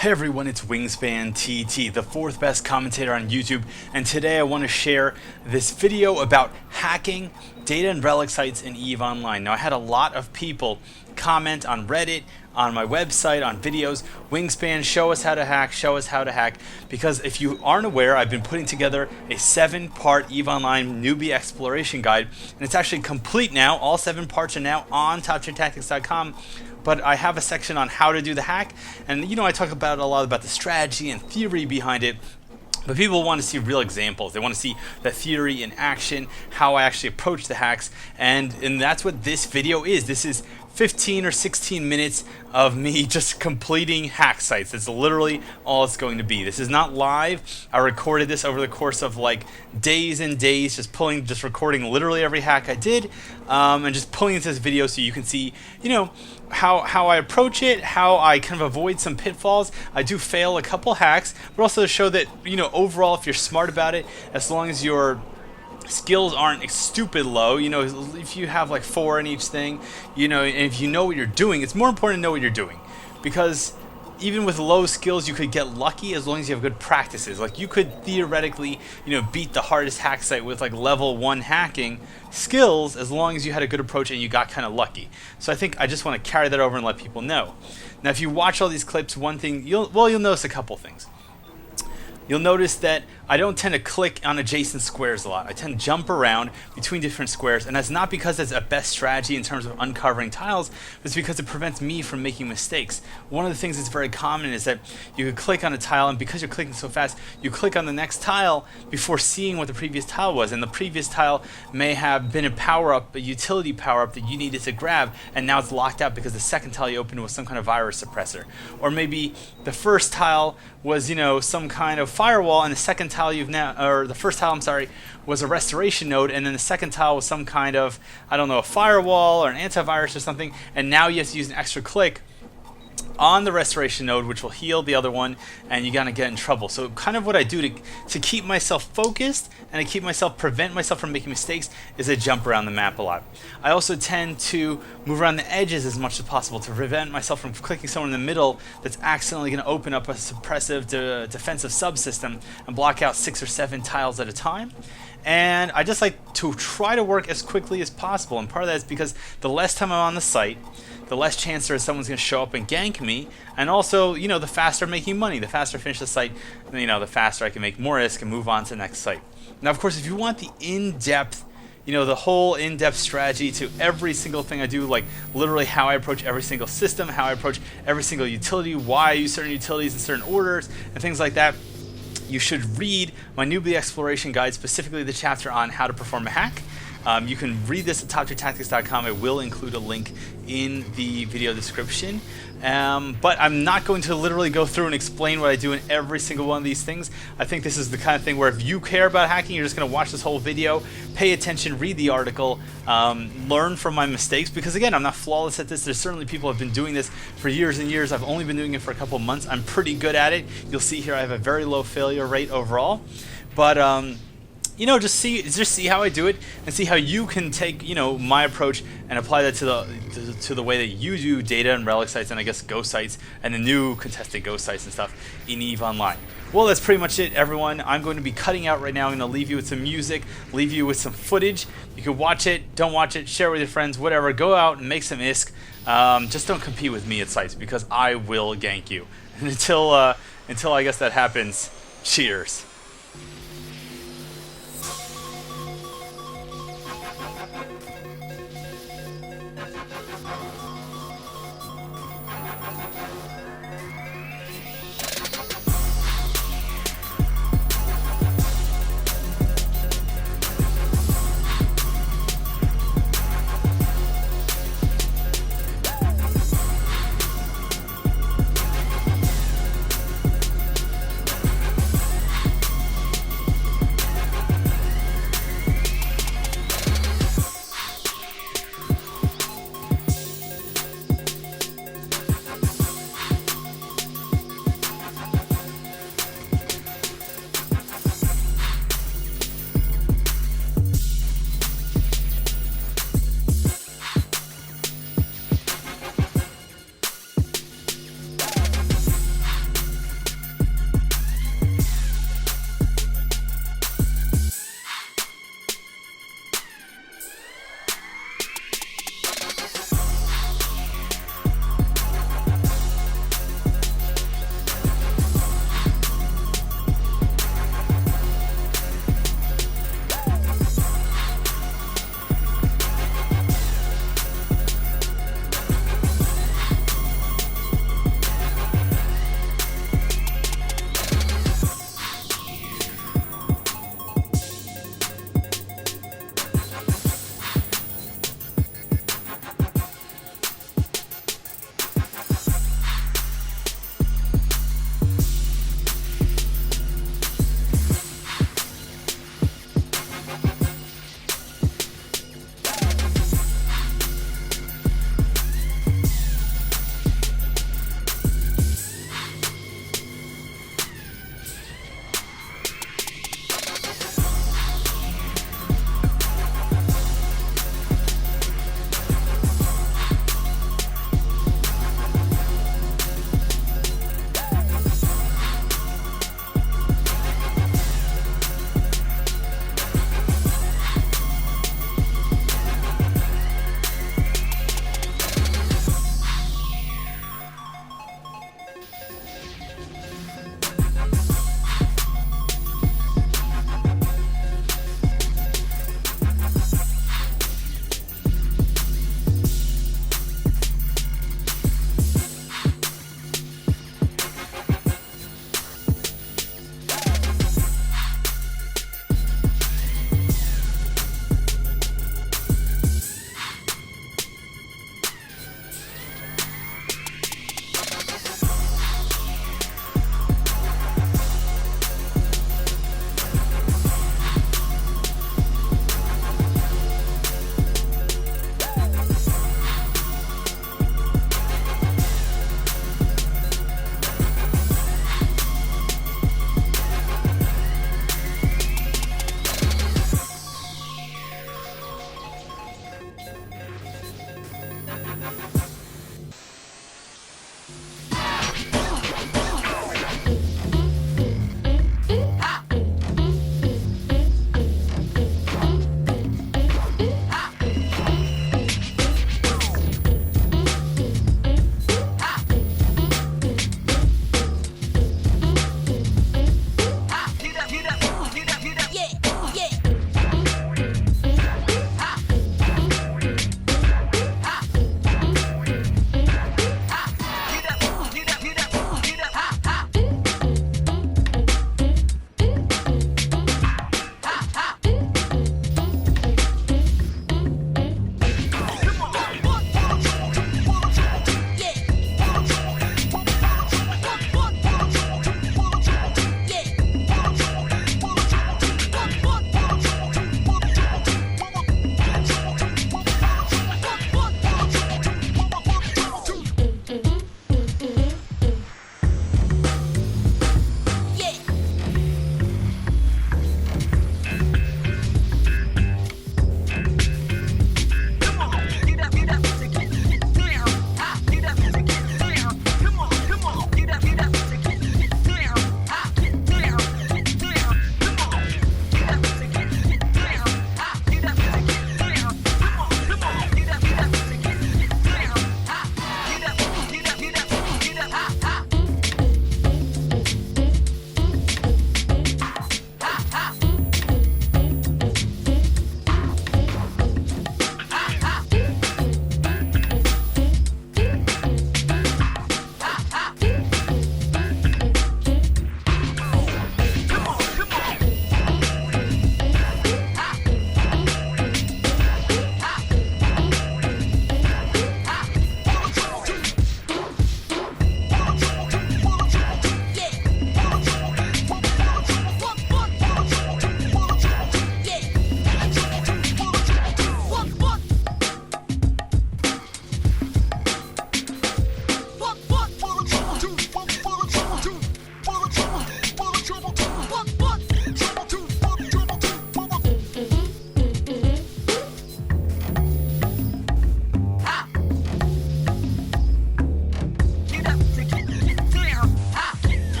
Hey everyone, it's Wingspan TT, the fourth best commentator on YouTube, and today I want to share this video about hacking data and relic sites in EVE Online. Now I had a lot of people comment on Reddit, on my website, on videos, Wingspan, show us how to hack, because if you aren't aware, I've been putting together a 7-part EVE Online newbie exploration guide, and it's actually complete now. All 7 parts are now on TopTierTactics.com. But I have a section on how to do the hack, and I talk about a lot about the strategy and theory behind it. But people want to see real examples. They want to see the theory in action, how I actually approach the hacks, and that's what this video is. This is 15 or 16 minutes of me just completing hack sites. That's literally all it's going to be. This is not live. I recorded this over the course of like days and days, just recording literally every hack I did, and just pulling into this video so you can see, how I approach it, how I kind of avoid some pitfalls. I do fail a couple hacks, but also to show that, overall, if you're smart about it, as long as your skills aren't stupid low, if you have like 4 in each thing, and if you know what you're doing, it's more important to know what you're doing, because even with low skills you could get lucky as long as you have good practices. Like you could theoretically, beat the hardest hack site with like level 1 hacking skills as long as you had a good approach and you got kind of lucky. So I think I just want to carry that over and let people know. Now if you watch all these clips, one thing you'll notice a couple things. You'll notice that I don't tend to click on adjacent squares a lot. I tend to jump around between different squares, and that's not because it's a best strategy in terms of uncovering tiles, but it's because it prevents me from making mistakes. One of the things that's very common is that you could click on a tile, and because you're clicking so fast, you click on the next tile before seeing what the previous tile was, and the previous tile may have been a power-up, a utility power-up that you needed to grab, and now it's locked out because the second tile you opened was some kind of virus suppressor. Or maybe the first tile was, some kind of firewall, and the second tile the first tile, was a restoration node, and then the second tile was some kind of, a firewall or an antivirus or something, and now you have to use an extra click on the restoration node, which will heal the other one, and you're gonna get in trouble. So kind of what I do to keep myself focused and to prevent myself from making mistakes is I jump around the map a lot. I also tend to move around the edges as much as possible to prevent myself from clicking somewhere in the middle that's accidentally gonna open up a suppressive defensive subsystem and block out 6 or 7 tiles at a time. And I just like to try to work as quickly as possible, and part of that is because the less time I'm on the site, the less chance there is someone's going to show up and gank me, and also, the faster I'm making money, the faster I finish the site, the faster I can make more ISK and move on to the next site. Now, of course, if you want the in-depth, the whole in-depth strategy to every single thing I do, like literally how I approach every single system, how I approach every single utility, why I use certain utilities in certain orders, and things like that, you should read my newbie exploration guide, specifically the chapter on how to perform a hack. You can read this at TopTierTactics.com. I will include a link in the video description. But I'm not going to literally go through and explain what I do in every single one of these things. I think this is the kind of thing where if you care about hacking, you're just going to watch this whole video, pay attention, read the article, learn from my mistakes, because again, I'm not flawless at this. There's certainly people who have been doing this for years and years. I've only been doing it for a couple of months. I'm pretty good at it. You'll see here I have a very low failure rate overall. But just see how I do it and see how you can take, my approach and apply that to the way that you do data and relic sites, and I guess ghost sites and the new contested ghost sites and stuff in EVE Online. Well, that's pretty much it, everyone. I'm going to be cutting out right now. I'm going to leave you with some music, leave you with some footage. You can watch it, don't watch it, share it with your friends, whatever. Go out and make some ISK. Just don't compete with me at sites, because I will gank you. And until I guess that happens, cheers.